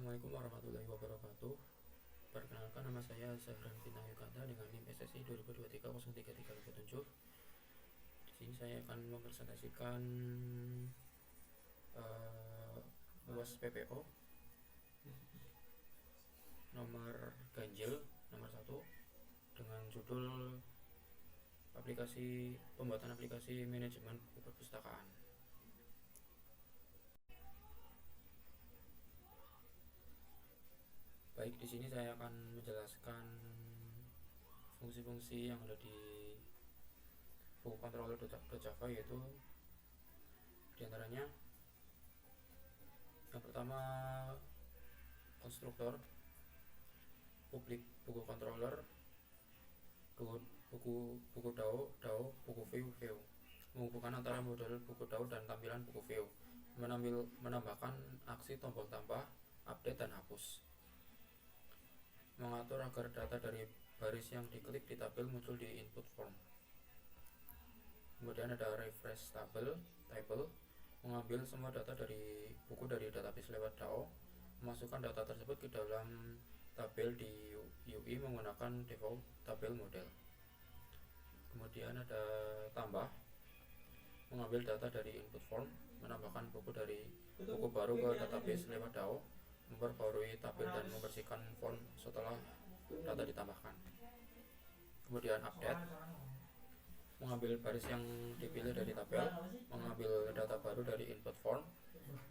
Assalamualaikum warahmatullahi wabarakatuh. Perkenalkan, nama saya Zahran Fina Yukanta dengan NIM SSI 20230337. Di sini saya akan mempresentasikan UAS PPO nomor ganjil nomor 1 dengan judul pembuatan aplikasi manajemen buku perpustakaan. Baik, di sini saya akan menjelaskan fungsi-fungsi yang ada di buku controller.java, yaitu diantaranya yang pertama konstruktor, publik buku controller, buku DAO, buku view, menghubungkan antara model buku DAO dan tampilan buku view, menambahkan aksi tombol tambah, update dan hapus, mengatur agar data dari baris yang diklik di tabel muncul di input form. Kemudian ada refresh table, mengambil semua data dari buku dari database lewat DAO, memasukkan data tersebut ke dalam tabel di UI menggunakan default tabel model. Kemudian ada tambah, mengambil data dari input form, menambahkan buku baru ke database lewat DAO, memperbarui tabel dan membersihkan form setelah data ditambahkan. Kemudian update, mengambil baris yang dipilih dari tabel, mengambil data baru dari input form,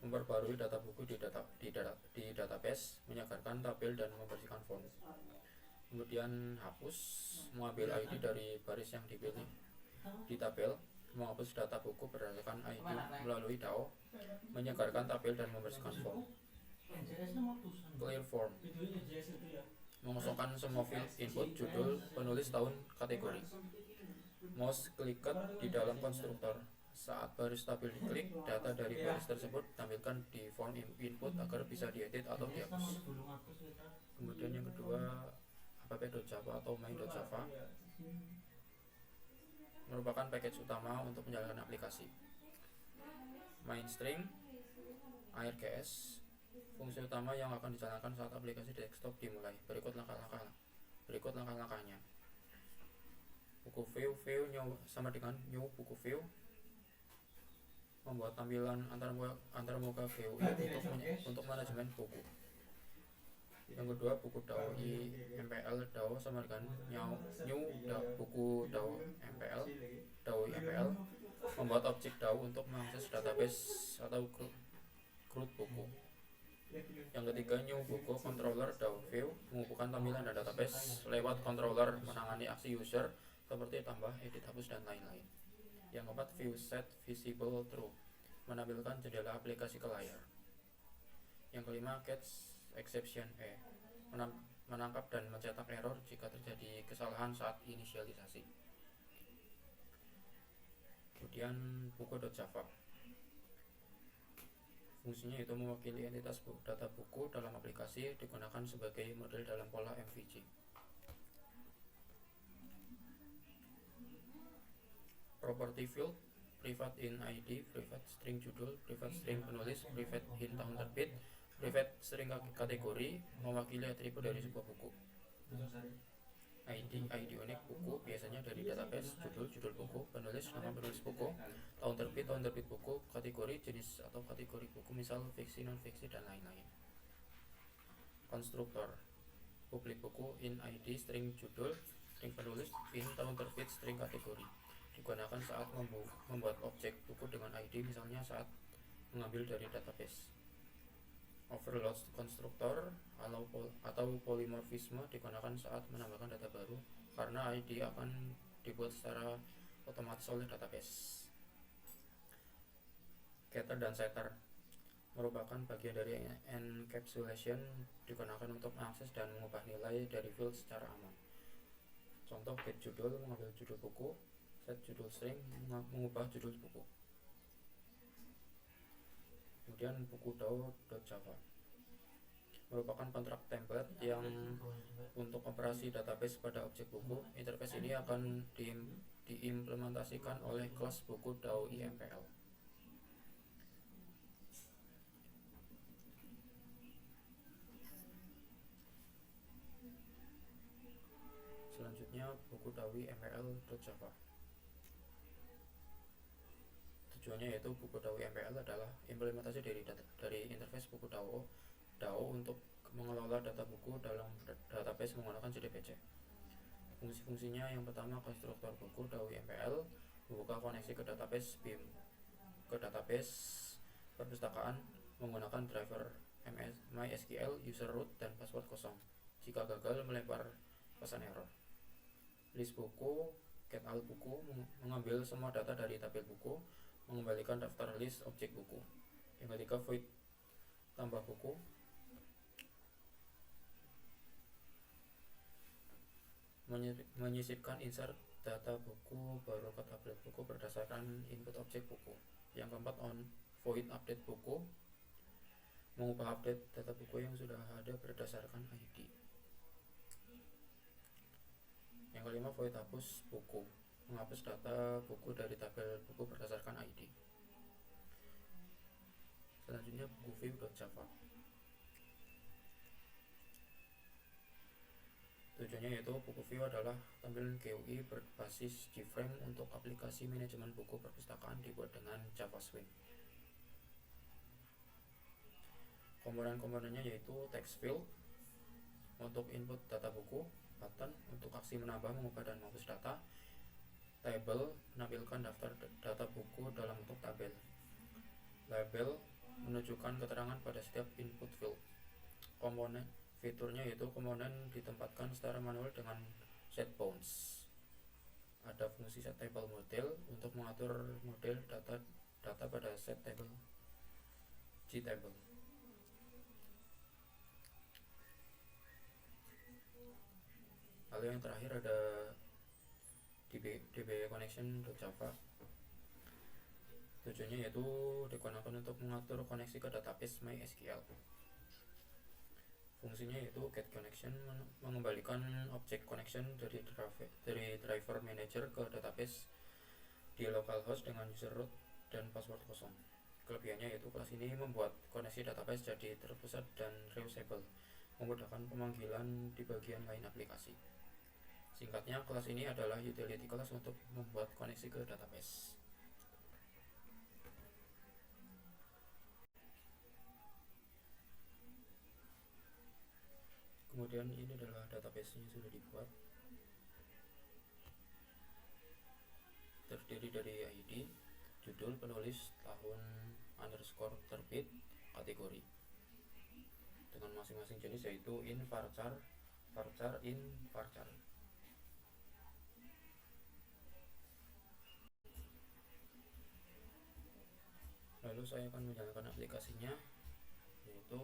memperbarui data buku di database, menyegarkan tabel dan membersihkan form. Kemudian hapus, mengambil ID dari baris yang dipilih di tabel, menghapus data buku berdasarkan ID melalui DAO, menyegarkan tabel dan membersihkan form. Clear form, mengosongkan semua field input, judul, penulis, tahun, kategori. Mouse clicked di dalam konstruktor. Saat baris tabel diklik, data dari baris tersebut tampilkan di form input agar bisa diedit atau dihapus. Kemudian yang kedua, app.java atau main.java merupakan package utama untuk menjalankan aplikasi. Main string, ARKS, fungsi utama yang akan dijalankan saat aplikasi desktop dimulai. Berikut langkah-langkahnya. Buku view sama dengan new buku view, membuat tampilan antarmuka GUI untuk manajemen buku. Yang kedua, buku DAO MPL, DAO sama dengan new buku DAO MPL, membuat objek DAO untuk mengakses database atau root buku. Yang ketiga, new buku controller DAO view, menghubungkan tampilan dan database lewat controller, menangani aksi user seperti tambah, edit, hapus, dan lain-lain. Yang keempat, view set visible true, menampilkan jendela aplikasi ke layar. Yang kelima, catch exception menangkap dan mencetak error jika terjadi kesalahan saat inisialisasi. Kemudian buku.java, fungsinya itu mewakili entitas data buku dalam aplikasi, digunakan sebagai model dalam pola MVG. Property field, private in ID, private string judul, private string penulis, private in tahun terbit, private string kategori, mewakili atribut dari sebuah buku. ID unik buku, biasanya dari database, judul buku, penulis, nama penulis buku, tahun terbit buku, kategori, jenis atau kategori buku, misal fiksi, non-fiksi, dan lain-lain. Konstruktor, publik buku, in ID, string judul, string penulis, in tahun terbit, string kategori, digunakan saat membuat objek buku dengan ID, misalnya saat mengambil dari database. Overload konstruktor atau polymorphisme digunakan saat menambahkan data baru, karena ID akan dibuat secara otomatis oleh database. Getter dan setter merupakan bagian dari encapsulation, digunakan untuk mengakses dan mengubah nilai dari field secara aman. Contoh, get judul, mengambil judul buku, set judul string, mengubah judul buku. Kemudian buku DAO.java merupakan kontrak template yang untuk operasi database pada objek buku. Interface ini akan diimplementasikan oleh kelas buku DAO IMPL. buku DAWI MPL.java. Tujuannya yaitu buku DAWI MPL adalah implementasi dari interface buku DAO untuk mengelola data buku dalam database menggunakan JDBC. Fungsi-fungsinya yang pertama, konstruktor buku DAWI MPL membuka koneksi ke database BIM, ke database perpustakaan menggunakan driver MySQL, user root, dan password kosong. Jika gagal, melempar pesan error. List buku, get all buku, mengambil semua data dari tabel buku, mengembalikan daftar list objek buku. Yang ketiga, void tambah buku, menyisipkan insert data buku baru ke tabel buku berdasarkan input objek buku. Yang keempat, on void update buku, mengubah update data buku yang sudah ada berdasarkan ID. Yang kelima, void hapus buku, menghapus data buku dari tabel buku berdasarkan ID. Selanjutnya, buku view.java. Tujuannya yaitu buku view adalah tampilan GUI berbasis JFrame untuk aplikasi manajemen buku perpustakaan dibuat dengan Java Swing. Komponen-komponennya yaitu text field untuk input data buku, button untuk aksi menambah, mengubah, dan menghapus data, table menampilkan daftar data buku dalam bentuk tabel, label menunjukkan keterangan pada setiap input field. Komponen fiturnya yaitu komponen ditempatkan secara manual dengan set bounds. Ada fungsi set table model untuk mengatur model data pada set table gtable. Lalu yang terakhir ada db connection.java. Tujuannya yaitu digunakan untuk mengatur koneksi ke database MySQL. Fungsinya yaitu get connection, mengembalikan objek connection dari driver manager ke database di localhost dengan user root dan password kosong. Kelebihannya yaitu kelas ini membuat koneksi database jadi terpusat dan reusable, memudahkan pemanggilan di bagian lain aplikasi. Singkatnya, kelas ini adalah utility class untuk membuat koneksi ke database. Kemudian ini adalah database-nya sudah dibuat, terdiri dari ID, judul, penulis, tahun, underscore terbit, kategori, dengan masing-masing jenis yaitu in, varchar, in, varchar. Lalu saya akan menjalankan aplikasinya, yaitu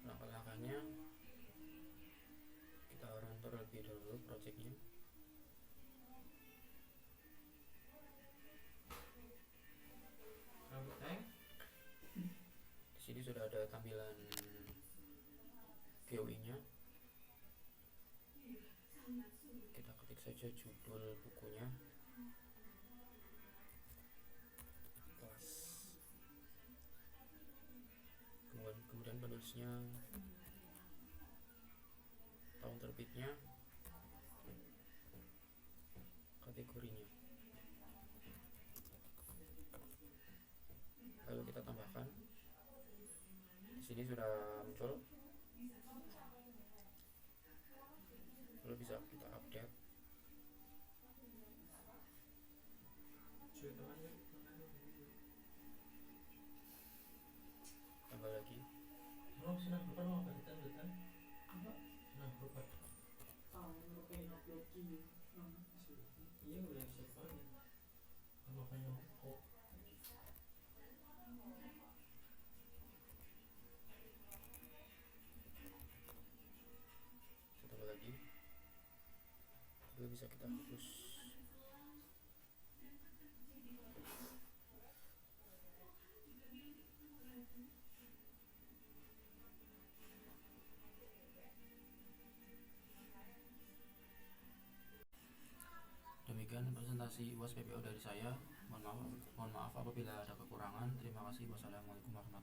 langkah-langkahnya. Kita run terlebih dahulu projectnya. Di sini sudah ada tampilan GUI-nya. Kita ketik saja judul bukunya, kelas, kemudian penulisnya, tahun terbitnya, kategorinya. Lalu kita tambahkan. Di sini sudah muncul. Lalu bisa kita update. Tambah lagi. Tambah lagi. Lalu bisa kita hapus. Demikian presentasi UAS PPO dari saya. Mohon maaf apabila ada kekurangan. Terima kasih. Wassalamualaikum warahmatullahi wabarakatuh.